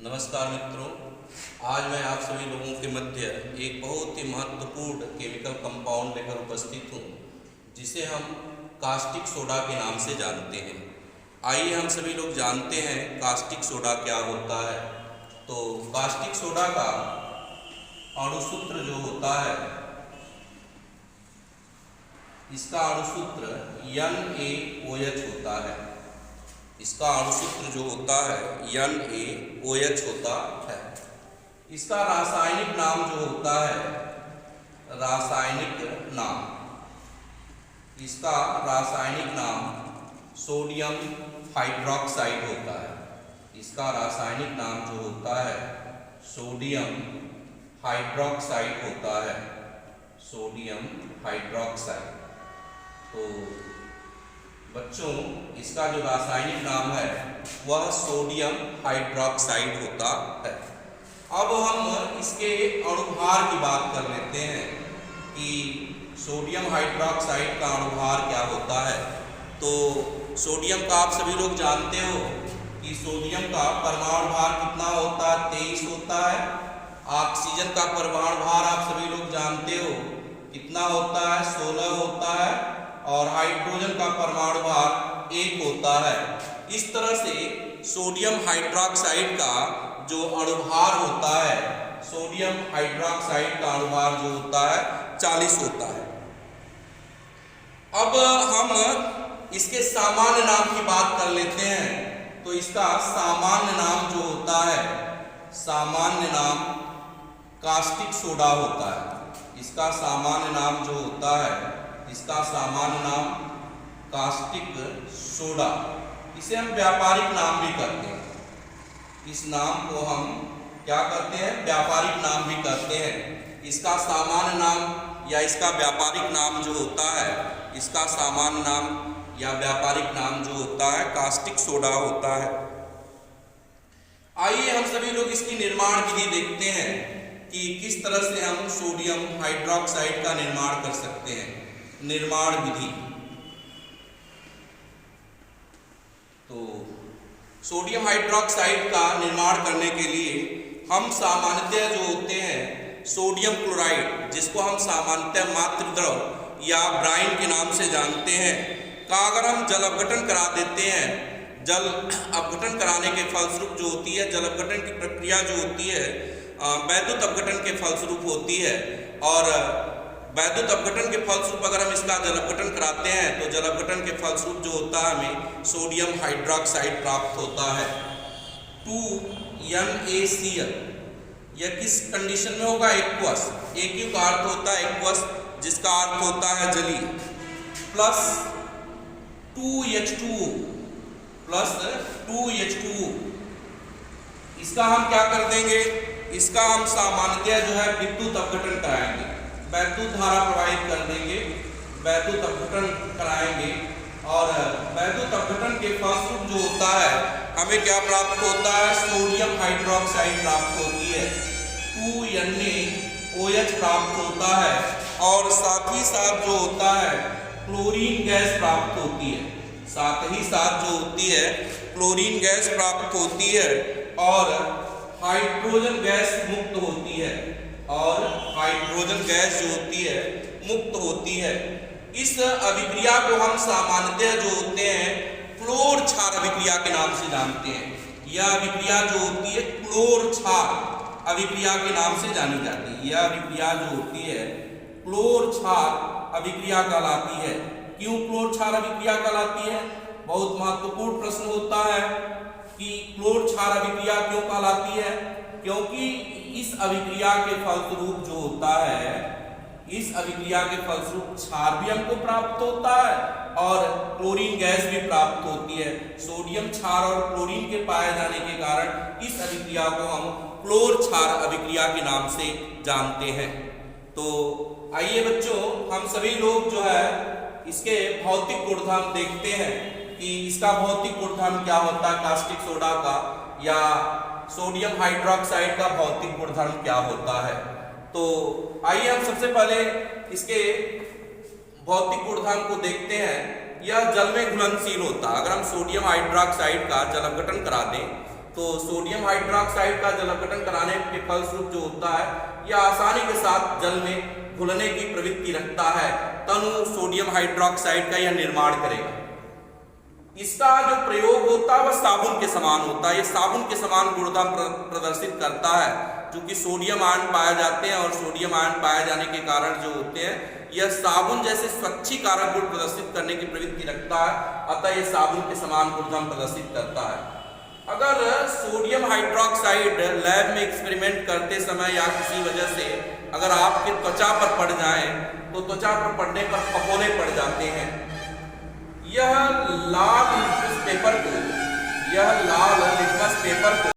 नमस्कार मित्रों, आज मैं आप सभी लोगों के मध्य एक बहुत ही महत्वपूर्ण केमिकल कंपाउंड लेकर उपस्थित हूँ, जिसे हम कास्टिक सोडा के नाम से जानते हैं। आइए हम सभी लोग जानते हैं कास्टिक सोडा क्या होता है। तो कास्टिक सोडा का अणुसूत्र जो होता है, इसका अणुसूत्र NaOH होता है। इसका अणुसूत्र जो होता है NaOH होता है। इसका रासायनिक नाम जो होता है, इसका रासायनिक नाम सोडियम हाइड्रोक्साइड होता है। इसका रासायनिक नाम जो होता है सोडियम हाइड्रोक्साइड होता है, सोडियम हाइड्रोक्साइड। तो बच्चों, इसका जो रासायनिक नाम है वह सोडियम हाइड्रोक्साइड होता है। अब हम इसके अणुभार की बात कर लेते हैं कि सोडियम हाइड्रोक्साइड का अणुभार क्या होता है। तो सोडियम का आप सभी लोग जानते हो कि सोडियम का परमाणु भार कितना होता है, 23 होता है। ऑक्सीजन का परमाणु भार आप सभी लोग जानते हो कितना होता है, 16 होता है। और हाइड्रोजन का परमाणु भार 1 होता है। इस तरह से सोडियम हाइड्रोक्साइड का जो अणुभार होता है, सोडियम हाइड्रोक्साइड का अणुभार जो होता है 40 होता है। अब हम इसके सामान्य नाम की बात कर लेते हैं। तो इसका सामान्य नाम जो होता है, सामान्य नाम कास्टिक सोडा होता है। इसका सामान्य नाम जो होता है, इसका सामान्य नाम कास्टिक सोडा। इसे हम व्यापारिक नाम भी कहते हैं। इस नाम को हम क्या कहते हैं, व्यापारिक नाम भी कहते हैं। इसका सामान्य नाम या इसका व्यापारिक नाम जो होता है, इसका सामान्य नाम या व्यापारिक नाम जो होता है कास्टिक सोडा होता है। आइए हम सभी लोग इसकी निर्माण विधि देखते हैं कि किस तरह से हम सोडियम हाइड्रोक्साइड का निर्माण कर सकते हैं। निर्माण विधि, तो सोडियम हाइड्रोक्साइड का निर्माण करने के लिए हम सामान्यतः जो होते हैं सोडियम क्लोराइड, जिसको हम सामान्यतः मातृ द्रव या ब्राइन के नाम से जानते हैं, का अगर हम जल अपघटन करा देते हैं, जल अपघटन कराने के फलस्वरूप जो होती है, जल अपघटन की प्रक्रिया जो होती है वैद्युत अपघटन के फलस्वरूप होती है। और वैद्युत अपघटन के फलस्वरूप अगर हम इसका जल अपघटन कराते हैं तो जल अपघटन के फलस्वरूप जो होता है हमें सोडियम हाइड्रोक्साइड प्राप्त होता है, 2NaCl। यह किस कंडीशन में होगा, एक्वस। एक्यू का अर्थ होता है एक्वस, जिसका अर्थ होता है जलीय, प्लस 2H2O, प्लस 2H2O। इसका हम क्या कर देंगे, इसका हम सामान्यतः जो है विद्युत अपघटन कराएंगे, वैद्युत धारा प्रवाहित कर देंगे, वैद्युत अपघटन कराएंगे। और वैद्युत अपघटन के फलस्वरूप जो होता है हमें क्या प्राप्त होता है, सोडियम हाइड्रोक्साइड प्राप्त होती है, 2NaOH प्राप्त होता है। और साथ ही साथ जो होता है क्लोरीन गैस प्राप्त होती है, साथ ही साथ जो होती है क्लोरीन गैस प्राप्त होती है। और हाइड्रोजन गैस मुक्त होती है, और हाइड्रोजन गैस जो होती है मुक्त होती है। इस अभिक्रिया को हम सामान्यतः जो होते हैं क्लोर क्षार अभिक्रिया के नाम से जानते हैं। यह अभिक्रिया जो होती है क्लोर क्षार अभिक्रिया के नाम से जानी जाती है। यह अभिक्रिया जो होती है क्लोर क्षार अभिक्रिया कहलाती है। क्यों क्लोर क्षार अभिक्रिया कहलाती है, बहुत महत्वपूर्ण प्रश्न होता है कि क्लोर क्षार अभिक्रिया क्यों कहलाती है। क्योंकि इस अभिक्रिया के फलस्वरूप जो होता है, इस अभिक्रिया के फलस्वरूप क्षार भी हमको प्राप्त होता है और क्लोरीन गैस भी प्राप्त होती है। सोडियम क्षार और क्लोरीन के पाए जाने के कारण इस अभिक्रिया को हम क्लोर क्षार अभिक्रिया के नाम से जानते हैं। तो आइए बच्चों, हम सभी लोग जो है इसके भौतिक गुणधर्म देखते हैं कि इसका भौतिक गुणधर्म क्या होता है, कास्टिक सोडा का या सोडियम हाइड्रोक्साइड का भौतिक गुणधर्म क्या होता है। तो आइए हम सबसे पहले इसके भौतिक गुणधर्म को देखते हैं। यह जल में घुलनशील होता है। अगर हम सोडियम हाइड्रोक्साइड का जल अपघटन करा दें तो सोडियम हाइड्रोक्साइड का जल अपघटन कराने के फलस्वरूप जो होता है यह आसानी के साथ जल में घुलने की प्रवृत्ति रखता है, तनु सोडियम हाइड्रोक्साइड का यह निर्माण करेगा। इसका जो प्रयोग होता है वह साबुन के समान होता है, यह साबुन के समान गुणता प्रदर्शित करता है, क्योंकि सोडियम आयन पाए जाते हैं और सोडियम आयन पाए जाने के कारण जो होते हैं यह साबुन जैसे स्वच्छीकारक गुण प्रदर्शित करने की प्रवृत्ति रखता है, अतः यह साबुन के समान गुणधर्म प्रदर्शित करता है। अगर सोडियम हाइड्रोक्साइड लैब में एक्सपेरिमेंट करते समय या किसी वजह से अगर आपके त्वचा पर पड़ जाए तो त्वचा पर पड़ने पर फफोले पड़ जाते हैं। यह लाल लिटमस पेपर को